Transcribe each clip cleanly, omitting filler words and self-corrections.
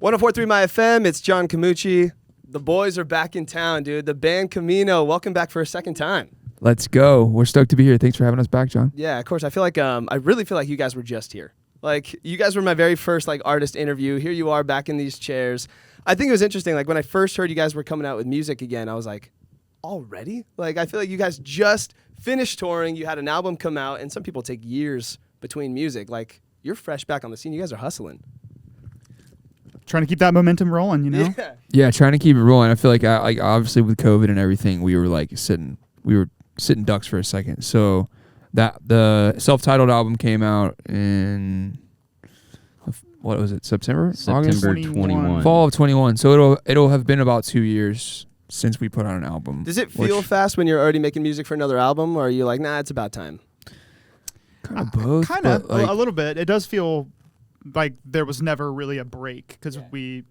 104.3 MYfm, it's Jon Comouche. The boys are back in town, dude. The Band Camino, welcome back for a second time. Let's go. We're stoked to be here. Thanks for having us back, John. Yeah, of course. I feel like I really feel like you guys were just here. Like, you guys were my very first artist interview. Here you are back in these chairs. I think it was interesting. Like, when I first heard you guys were coming out with music again, I was like, already? Like, I feel like you guys just finished touring. You had an album come out, and some people take years between music. Like, you're fresh back on the scene. You guys are hustling. Trying to keep that momentum rolling, you know? Yeah, trying to keep it rolling. I feel like, obviously with COVID and everything, we were sitting ducks for a second. So that the self-titled album came out in what was it? September August? 21. Fall of 21. So it'll have been about 2 years since we put out an album. Does it feel fast when you're already making music for another album, or are you like, nah, it's about time? Kind of both. Kind of, a little bit. It does feel like there was never really a break because we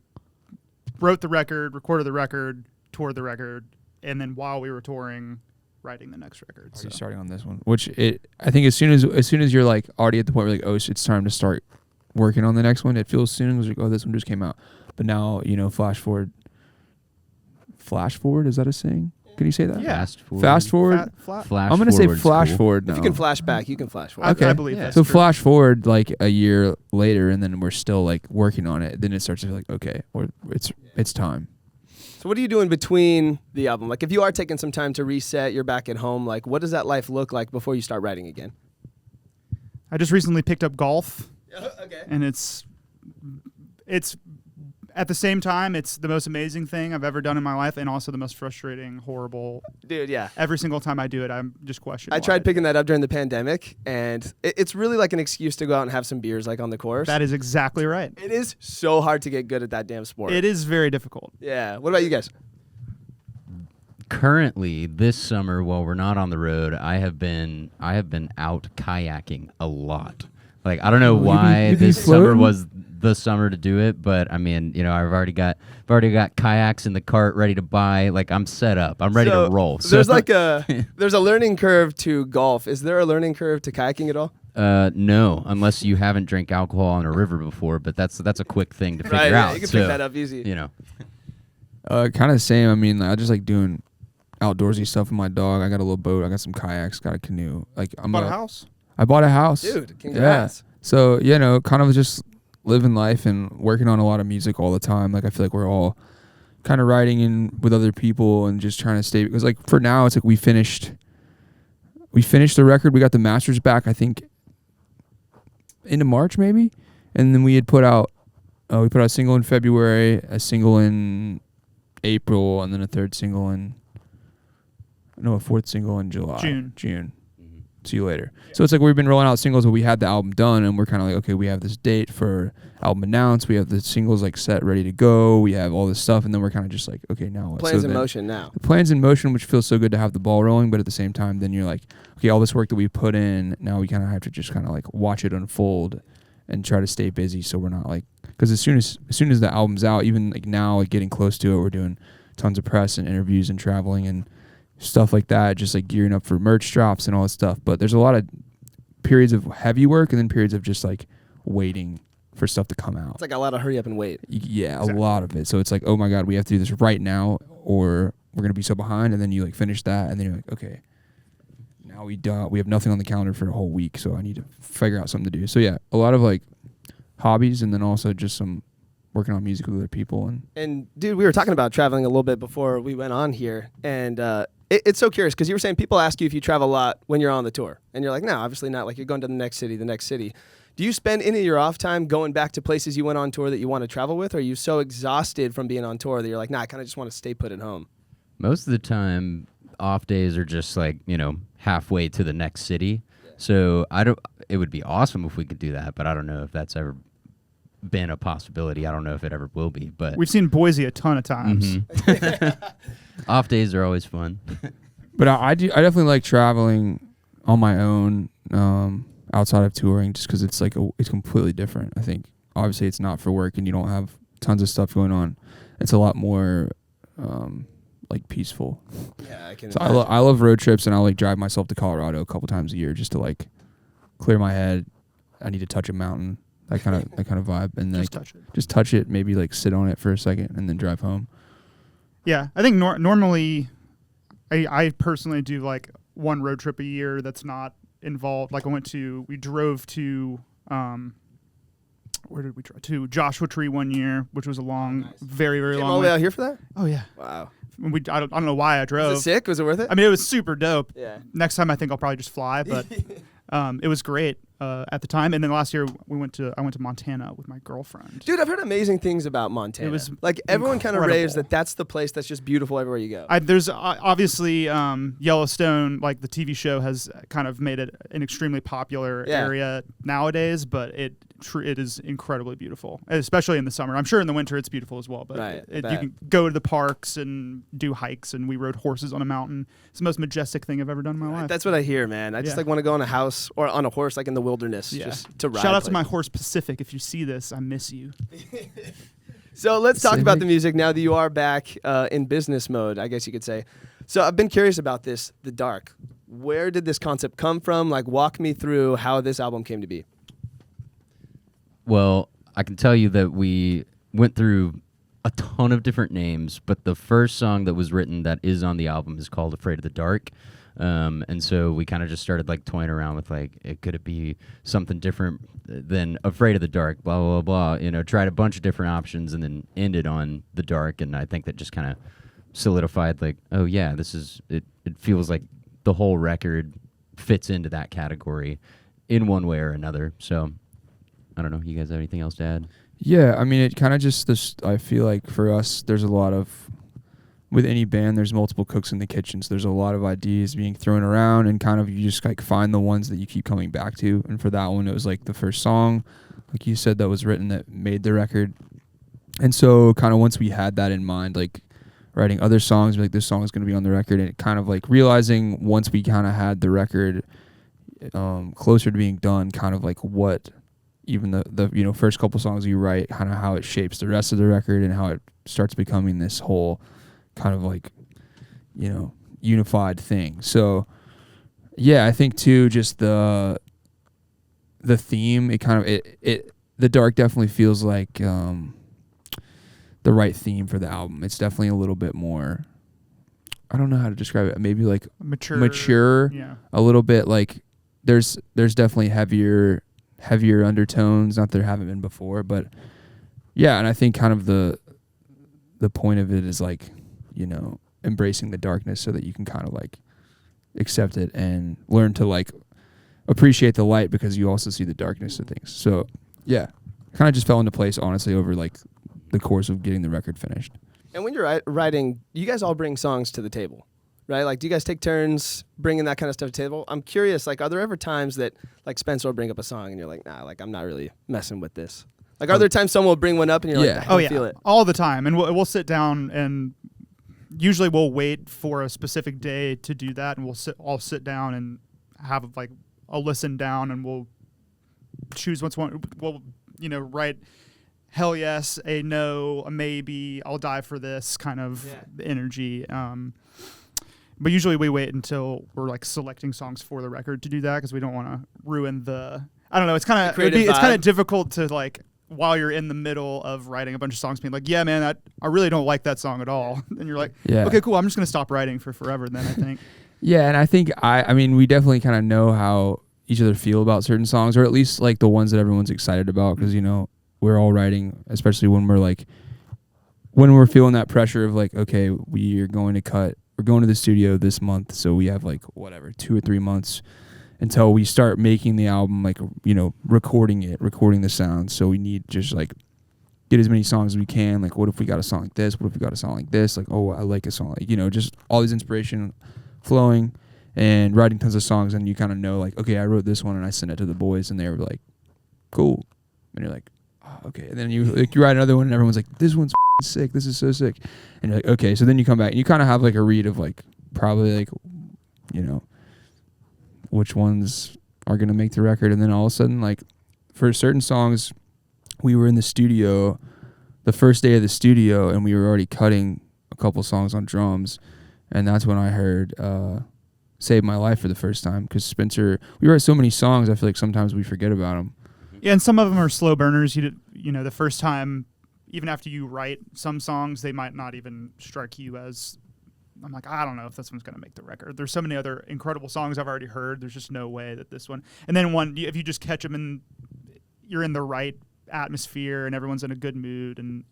wrote the record, recorded the record, toured the record, and then while we were touring, writing the next record. So. Starting on this one, which I think as soon as you're like already at the point where like, oh, it's time to start working on the next one, it feels soon as like, oh, this one just came out. But now, flash forward, is that a saying? Can you say that? Yeah. Fast forward. I'm going to say flash forward now. If you can flash back, you can flash forward. Okay. I believe that's so true. flash forward like a year later, and then we're still like working on it. Then it starts to feel like, okay, it's time. So what are you doing between the album? Like, if you are taking some time to reset, you're back at home, like, what does that life look like before you start writing again? I just recently picked up golf. Okay. And it's at the same time, it's the most amazing thing I've ever done in my life, and also the most frustrating, horrible. Dude, yeah. Every single time I do it, I'm just questioning. I tried picking that up during the pandemic, and it's really like an excuse to go out and have some beers, like on the course. That is exactly right. It is so hard to get good at that damn sport. It is very difficult. Yeah. What about you guys? Currently, this summer, while we're not on the road, I have been out kayaking a lot. Like, I don't know why this summer was the summer to do it, but I mean, I've already got kayaks in the cart ready to buy. Like, I'm set up. I'm ready to roll. So there's there's a learning curve to golf. Is there a learning curve to kayaking at all? No, unless you haven't drank alcohol on a river before, but that's a quick thing to figure out. Yeah, you can pick that up easy. Kind of same. I mean, I just like doing outdoorsy stuff with my dog. I got a little boat. I got some kayaks. Got a canoe. Like, Bought a house? I bought a house. Dude, congrats. Yeah. So, kind of just living life and working on a lot of music all the time. Like, I feel like we're all kind of writing in with other people and just trying to stay. Because, like, for now, it's like we finished the record. We got the masters back, I think, into March maybe. And then we had put out a single in February, a single in April, and then a fourth single in July. June. See you later. Yeah. So it's like we've been rolling out singles, but we had the album done, and we're kind of like, okay, we have this date for album announced. We have the singles like set, ready to go. We have all this stuff, and then we're kind of just like, okay, now what? Plans in motion now. The plans in motion, which feels so good to have the ball rolling, but at the same time, then you're like, okay, all this work that we put in, now we kind of have to just kind of like watch it unfold and try to stay busy, so we're not like, because as soon as the album's out, even like now, like getting close to it, we're doing tons of press and interviews and traveling and stuff like that, just like gearing up for merch drops and all that stuff. But there's a lot of periods of heavy work and then periods of just like waiting for stuff to come out. It's like a lot of hurry up and wait. Yeah, exactly. A lot of it. So it's like, oh my God, we have to do this right now or we're going to be so behind. And then you like finish that and then you're like, okay, now we have nothing on the calendar for a whole week. So I need to figure out something to do. So yeah, a lot of like hobbies and then also just some working on music with other people. And dude, we were talking about traveling a little bit before we went on here. And, it's so curious because you were saying people ask you if you travel a lot when you're on the tour. And you're like, no, obviously not. Like, you're going to the next city. Do you spend any of your off time going back to places you went on tour that you want to travel with? Or are you so exhausted from being on tour that you're like, nah, I kind of just want to stay put at home? Most of the time, off days are just like, halfway to the next city. Yeah. So it would be awesome if we could do that, but I don't know if that's ever been a possibility. I don't know if it ever will be, but we've seen Boise a ton of times. Mm-hmm. Off days are always fun. But I definitely like traveling on my own outside of touring, just because it's like it's completely different. I think obviously it's not for work and you don't have tons of stuff going on. It's a lot more like peaceful. Yeah, I can. So I love road trips, and I like drive myself to Colorado a couple times a year just to like clear my head. I need to touch a mountain. that kind of vibe, and Just like touch it. just touch it, maybe like sit on it for a second, and then drive home. Yeah, I think normally, I personally do like one road trip a year that's not involved. Like we drove to, where did we drive to? Joshua Tree one year, which was a long, very very Came long. all the way out here for that? Oh yeah, Wow. I don't know why I drove. Was it sick? Was it worth it? I mean, it was super dope. Yeah. Next time, I think I'll probably just fly, but it was great at the time. And then last year, I went to Montana with my girlfriend. Dude, I've heard amazing things about Montana. It was like everyone kind of raves incredible. that's the place that's just beautiful everywhere you go. There's obviously Yellowstone, like the TV show, has kind of made it an extremely popular area nowadays, but it is incredibly beautiful, especially in the summer. I'm sure in the winter it's beautiful as well, but Right, you can go to the parks and do hikes, and we rode horses on a mountain. It's the most majestic thing I've ever done in my life. That's what I hear, man. I just like want to go on a house or on a horse, like in the wilderness, just to ride. Shout out to my horse Pacific. If you see this, I miss you. So let's talk about Pacific. the music now that you are back in business mode, I guess you could say. So I've been curious about this, The Dark. Where did this concept come from? Like, walk me through how this album came to be. Well, I can tell you that we went through a ton of different names, but the first song that was written that is on the album is called Afraid of the Dark. And so we kind of just started like toying around with like, could it be something different than Afraid of the Dark, blah, blah, blah, tried a bunch of different options and then ended on The Dark. And I think that just kind of solidified like, oh yeah, this is, it feels like the whole record fits into that category in one way or another. So I don't know. You guys have anything else to add? Yeah, I mean, it kind of just this. I feel like for us, there's a lot of with any band, there's multiple cooks in the kitchen. So there's a lot of ideas being thrown around, and kind of you just like find the ones that you keep coming back to. And for that one, it was like the first song, like you said, that was written that made the record. And so kind of once we had that in mind, like writing other songs, like this song is going to be on the record, and it kind of like realizing once we kind of had the record closer to being done, kind of like what. Even the first couple songs you write, kind of how it shapes the rest of the record and how it starts becoming this whole kind of like, unified thing. So, yeah, I think too, just the theme, the dark definitely feels like the right theme for the album. It's definitely a little bit more, I don't know how to describe it. Maybe like mature, Yeah. a little bit like there's definitely heavier undertones, not that there haven't been before, but yeah, and I think kind of the point of it is like, embracing the darkness so that you can kind of like accept it and learn to like appreciate the light because you also see the darkness of things. So yeah, kind of just fell into place honestly over like the course of getting the record finished. And when you're writing, you guys all bring songs to the table, right? Like, do you guys take turns bringing that kind of stuff to the table? I'm curious, like, are there ever times that, like, Spencer will bring up a song and you're like, nah, like, I'm not really messing with this? Like, are there times someone will bring one up and you're like, I don't feel it? All the time. And we'll sit down, and usually we'll wait for a specific day to do that, and we'll all sit down and have, like, a listen down, and we'll choose what's one. We'll, write hell yes, a no, a maybe, I'll die for this kind of energy. But usually we wait until we're like selecting songs for the record to do that, because we don't want to ruin the. I don't know. It's kind of difficult to like while you're in the middle of writing a bunch of songs, being like, yeah, man, I really don't like that song at all. And you're like, okay, cool. I'm just gonna stop writing for forever. Then I think. Yeah, and I think I mean we definitely kind of know how each other feel about certain songs, or at least like the ones that everyone's excited about, because we're all writing, especially when we're feeling that pressure of like, okay, we're going to the studio this month, so we have like 2 or 3 months until we start making the album, like recording the sound. So we need just like get as many songs as we can. Like, what if we got a song like this? What if we got a song like this? Like, oh, I like a song like just all these inspiration flowing and writing tons of songs, and you kind of know like, okay, I wrote this one and I sent it to the boys and they were like, cool, and you're like, oh, okay, and then you write another one and everyone's like, this one's sick, this is so sick, and you're like, okay, so then you come back and you kind of have like a read of like probably like which ones are gonna make the record, and then all of a sudden like for certain songs we were in the studio the first day of the studio and we were already cutting a couple songs on drums, and that's when I heard Save My Life for the first time, because Spencer, we write so many songs I feel like sometimes we forget about them, Yeah, and some of them are slow burners. You know, the first time, even after you write some songs, they might not even strike you as. I'm like, I don't know if this one's going to make the record. There's so many other incredible songs I've already heard. There's just no way that this one. And then if you just catch them and you're in the right atmosphere and everyone's in a good mood, and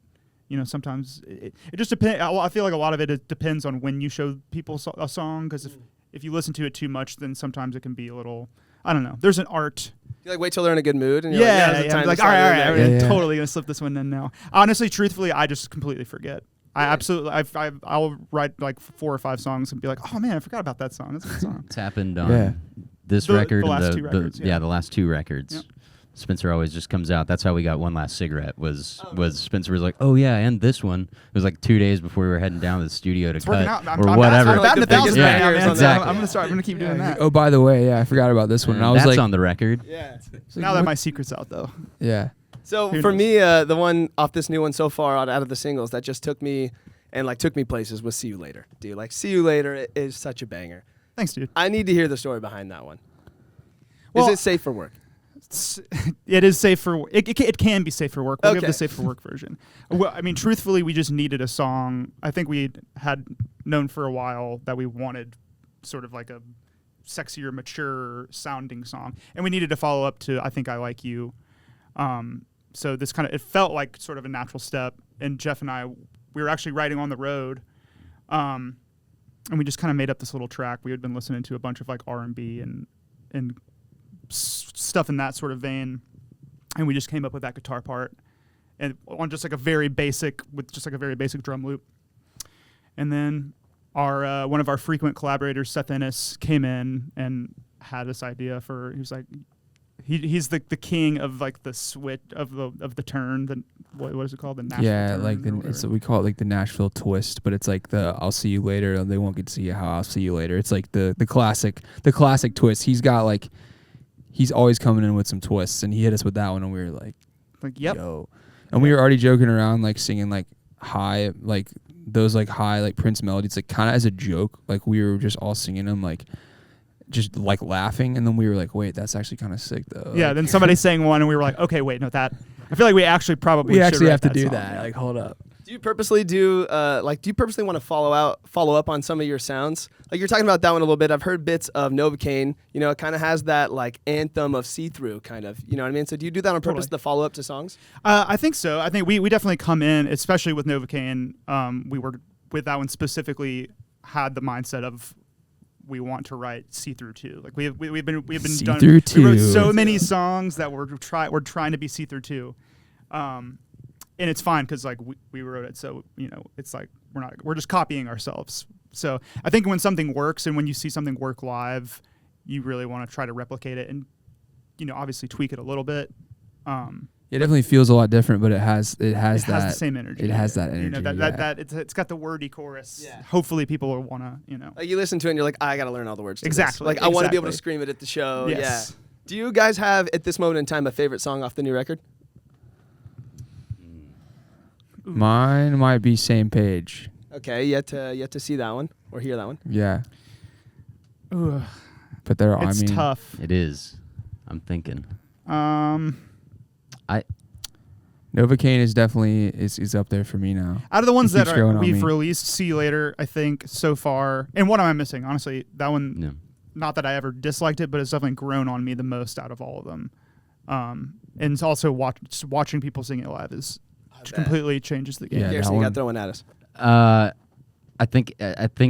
you know, sometimes it just depends. I feel like a lot of it depends on when you show people a song, because if you listen to it too much, then sometimes it can be a little. I don't know. There's an art. You like wait till they're in a good mood, and I'm like, all right, I'm Yeah. totally gonna slip this one in now. Honestly, truthfully, I just completely forget. I absolutely, I'll write like 4 or 5 songs and be like, oh man, I forgot about that song. That's a good song. It's happened on this record the and last 2 records. the last 2 records. Yep. Spencer always just comes out. That's how we got One Last Cigarette. Was Spencer was like, oh yeah, and this one. It was like 2 days before we were heading down to the studio to cut I'm whatever. I'm batting the biggest 1,000 right now, bangers man. on So that. I'm gonna keep doing that. Oh, by the way, I forgot about this one. And I was that's like, on the record. Yeah. Now that my secret's out, though. yeah. So Who for knows? me, the one off this new one so far out of the singles that just took me places was "See You Later," dude. Like "See You Later" is such a banger. Thanks, dude. I need to hear the story behind that one. Well, Is it safe for work? It is safe for it can be safe for work. We'll give Okay. the safe for work version. Well, I mean, truthfully, we just needed a song. I think we had known for a while that we wanted sort of like a sexier, mature sounding song, and we needed to follow up to "I Think I Like You." So this it felt like sort of a natural step. And Jeff and I, we were actually riding on the road, and we just kind of made up this little track. We had been listening to a bunch of like R&B and stuff in that sort of vein, and we just came up with that guitar part, and on just like a very basic drum loop. And then our one of our frequent collaborators, Seth Ennis, came in and had this idea for. He was like, he's the king of like the switch of the turn. What is it called? The Nashville turn like we call it like the Nashville twist, but it's like the "I'll see you later." They won't get to see how I'll see you later. It's like the classic twist. He's got like. He's always coming in with some twists, and he hit us with that one, and we were like, yep. Yo. And we were already joking around, like singing like high, like those like high like Prince melodies, like kind of as a joke. Like we were just all singing them, like just like laughing, and then we were like, wait, that's actually kind of sick though. Yeah. Like, Then somebody sang one, and we were like, okay, wait, no, that. I feel like we actually probably we should actually write have to that do song. that. Like, hold up. Do you purposely want to follow up on some of your sounds? Like you're talking about that one a little bit. I've heard bits of Novocaine. You know, it kind of has that like anthem of see-through kind of. You know what I mean? So do you do that on purpose to follow up to songs? I think so. I think we definitely come in, especially with Novocaine. We were with that one specifically had the mindset of we want to write see-through too. Like we've been done. See-through too. We wrote so many songs that we're trying to be see-through too. And it's fine because like we wrote it, so you know it's like we're just copying ourselves. So I think when something works and when you see something work live, you really want to try to replicate it and you know obviously tweak it a little bit. It definitely feels a lot different, but it has the same energy. It has that energy. You know, that it's got the wordy chorus. Yeah. Hopefully people will want to, you know. Like you listen to it and you're like, I got to learn all the words to Exactly. this. Like I want to be able to Exactly. scream it at the show. Yes. Yeah. Do you guys have at this moment in time a favorite song off the new record? Mine might be Same Page. Okay, yet to see that one or hear that one. Yeah. Ugh, But they're it's tough. It is. I'm thinking. Novocaine is definitely is up there for me now. Out of the ones It that keeps growing on we've me. released, See You Later, I think so far. And what am I missing? Honestly, that one. No. Not that I ever disliked it, but it's definitely grown on me the most out of all of them. And it's also watching people sing it live completely changes the game. Yeah, Garrison, that you got one. to throw one at us. I think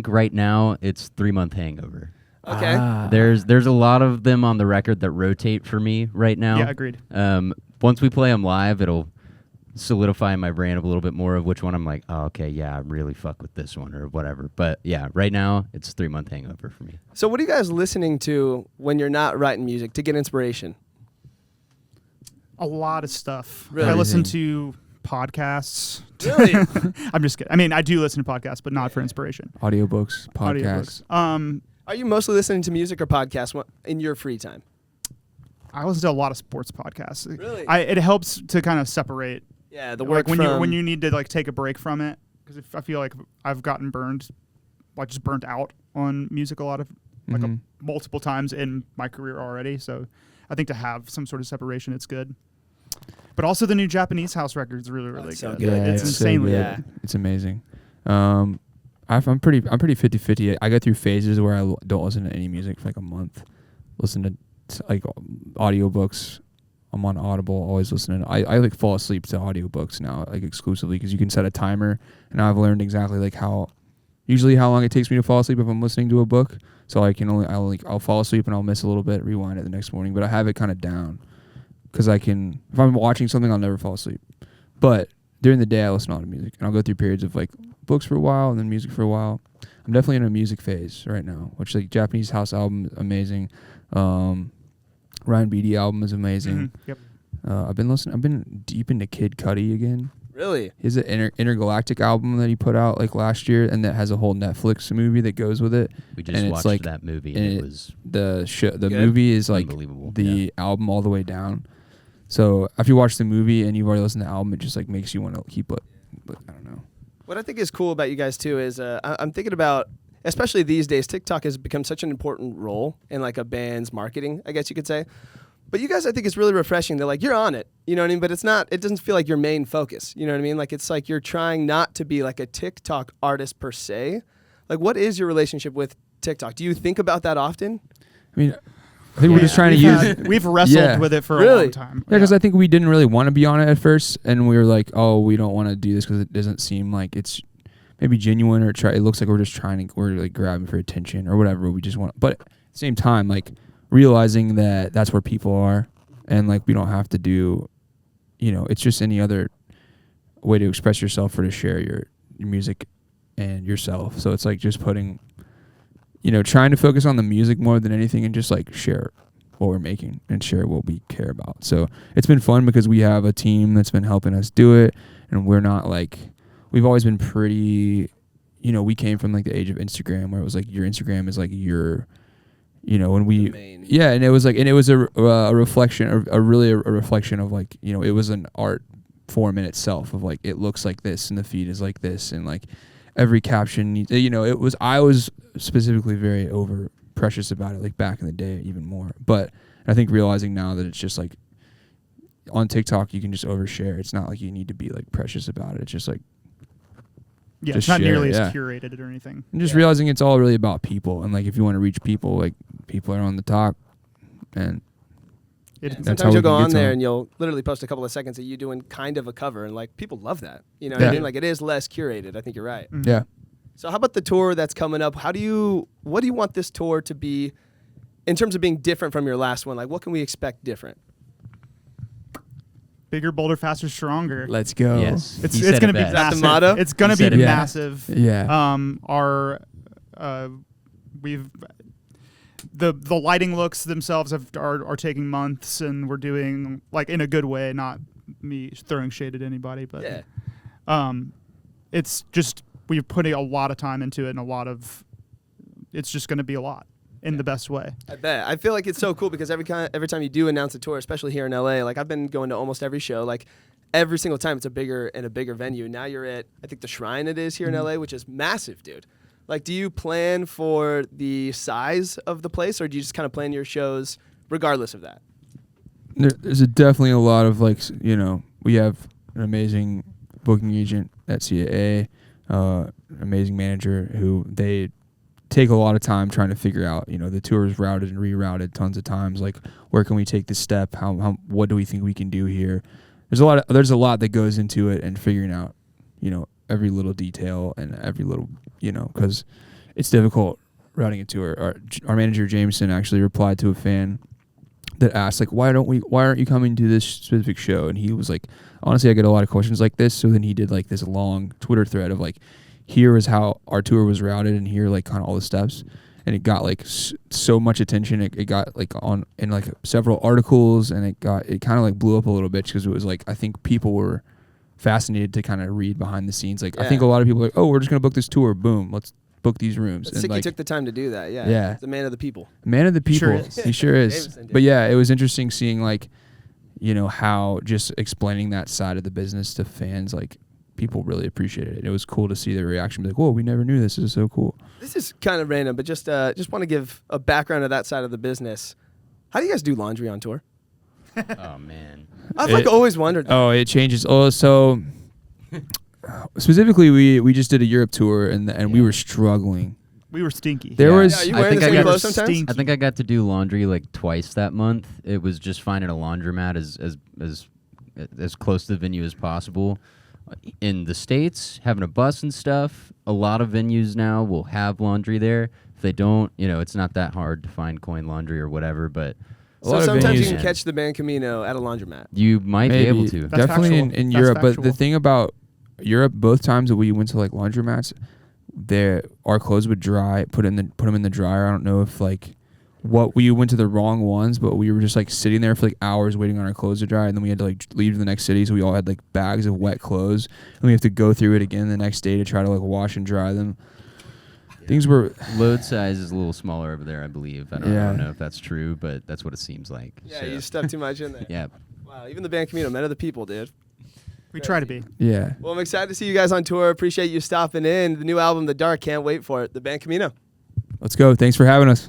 right now it's 3 Month Hangover. Okay. There's a lot of them on the record that rotate for me right now. Yeah, agreed. Once we play them live, it'll solidify in my brain a little bit more of which one I'm like, oh, okay, yeah, I really fuck with this one or whatever. But yeah, right now it's 3 Month Hangover for me. So what are you guys listening to when you're not writing music to get inspiration? A lot of stuff. Really? I listen to podcasts. Really? I'm just kidding. I mean, I do listen to podcasts, but not for inspiration. Audiobooks, podcasts. Audiobooks. Are you mostly listening to music or podcasts in your free time? I listen to a lot of sports podcasts. Really? It helps to kind of separate. Yeah, the Like work when you need to like take a break from it, because I feel like I've gotten burnt out on music a lot of Mm-hmm. multiple times in my career already. So I think to have some sort of separation, it's good. But also the new Japanese house record is really, really so good. good. It's so insanely good. good. It's amazing. I'm pretty 50-50. I go through phases where I don't listen to any music for like a month. Listen to like audiobooks. I'm on Audible, always listening. I like fall asleep to audiobooks now, like exclusively, because you can set a timer, and I've learned exactly like how long it takes me to fall asleep if I'm listening to a book. So I'll fall asleep and I'll miss a little bit, rewind it the next morning, but I have it kind of down because if I'm watching something, I'll never fall asleep. But during the day, I listen to a lot of music, and I'll go through periods of like books for a while and then music for a while. I'm definitely in a music phase right now, which like Japanese house album, amazing. Ryan Beatty album is amazing. Yep. I've been deep into Kid Cudi again. Really? He has an Intergalactic album that he put out like last year, and that has a whole Netflix movie that goes with it. We just and watched it's like, that movie, and it was the Good? movie is like unbelievable. the album all the way down. So after you watch the movie and you've already listened to the album, it just like makes you want to keep it. But I don't know. What I think is cool about you guys too is I'm thinking about, especially these days, TikTok has become such an important role in like a band's marketing, I guess you could say. But you guys, I think it's really refreshing. They're like, you're on it, you know what I mean? But it doesn't feel like your main focus, you know what I mean? Like it's like you're trying not to be like a TikTok artist per se. Like what is your relationship with TikTok? Do you think about that often? I mean, I think we're just trying to use. We've wrestled Yeah. with it for a Really? long time. Yeah, because I think we didn't really want to be on it at first, and we were like, "Oh, we don't want to do this because it doesn't seem like it's maybe genuine, or it looks like we're like grabbing for attention or whatever. We just want." But at the same time, like realizing that that's where people are, and like we don't have to do, it's just any other way to express yourself or to share your music and yourself. So it's like just putting, trying to focus on the music more than anything, and just like share what we're making and share what we care about. So it's been fun because we have a team that's been helping us do it, and we're not like, we've always been pretty, we came from like the age of Instagram where it was like your Instagram is like your, when we, and it was like, and it was a reflection, a reflection of like, it was an art form in itself of like, it looks like this and the feed is like this, and like every caption needs, I was specifically very over precious about it, like back in the day even more. But I think realizing now that it's just like on TikTok you can just overshare. It's not like you need to be like precious about it. It's just like, yeah, just it's not share, nearly yeah. as curated or anything. and just realizing it's all really about people, and like if you want to reach people, like people are on the top, and It, That's how Sometimes we you'll go can get on to there them. and you'll literally post a couple of seconds of you doing kind of a cover, and like people love that. You know what Yeah. I mean? Like it is less curated. I think you're right. Mhm. yeah. So how about the tour that's coming up? What do you want this tour to be in terms of being different from your last one? Like what can we expect different? Bigger, bolder, faster, stronger. Let's go. Yes. It's He said going it to be best. Is that the massive. motto? It's going to He be said it best. massive. Yeah. The lighting looks themselves are taking months, and we're doing like in a good way, not me throwing shade at anybody, but Yeah. it's just we're putting a lot of time into it, and it's just going to be a lot in the best way. I bet. I feel like it's so cool because every time you do announce a tour, especially here in LA, like I've been going to almost every show, like every single time it's a bigger venue. Now you're at, I think the Shrine it is here in LA, which is massive, dude. Like, do you plan for the size of the place, or do you just kind of plan your shows regardless of that? There's definitely a lot of like, we have an amazing booking agent at CAA, amazing manager who they take a lot of time trying to figure out, the tour is routed and rerouted tons of times. Like, where can we take this step? What do we think we can do here? There's a lot that goes into it, and figuring out, every little detail and every little, because it's difficult routing a tour. Our manager Jameson actually replied to a fan that asked like, why aren't you coming to this specific show? And he was like, honestly, I get a lot of questions like this. So then he did like this long Twitter thread of like, here is how our tour was routed, and here like kind of all the steps, and it got like so much attention. It got like in like several articles, and it kind of like blew up a little bit because it was like, I think people were fascinated to kind of read behind the scenes. Like, I think a lot of people are like, oh, we're just gonna book this tour, boom, let's book these rooms. It's sick like, you took the time to do that. Yeah. Yeah. The man of the people. Man of the people. Sure is. He sure is. Jameson did. But yeah, it was interesting seeing like, how just explaining that side of the business to fans, like people really appreciated it. It was cool to see their reaction, be like, whoa, we never knew this. This is so cool. This is kind of random, but just want to give a background of that side of the business. How do you guys do laundry on tour? Oh man. I've like always wondered that. Oh, it changes. Oh, so specifically, we just did a Europe tour, and we were struggling. We were stinky. There was. Yeah, are you I wearing think the I same got clothes sometimes? stinky. I think I got to do laundry like twice that month. It was just finding a laundromat as close to the venue as possible. In the States, having a bus and stuff, a lot of venues now will have laundry there. If they don't, it's not that hard to find coin laundry or whatever, but A lot So of sometimes you venues- can catch the Band Camino at a laundromat. you might be able to. That's Definitely factual. in That's Europe. But factual. the thing about Europe, both times that we went to like laundromats, our clothes would dry. Put them in the dryer. I don't know if like we went to the wrong ones, but we were just like sitting there for like hours waiting on our clothes to dry, and then we had to like leave to the next city. So we all had like bags of wet clothes, and we have to go through it again the next day to try to like wash and dry them. Things were Load size is a little smaller over there, I believe. I Yeah. don't know if that's true, but that's what it seems like. Yeah, So, you stuck too much in there. yeah. Wow, even the Band Camino, men of the people, dude. We try to be. yeah. Well, I'm excited to see you guys on tour. Appreciate you stopping in. The new album, The Dark, can't wait for it. The Band Camino. Let's go. Thanks for having us.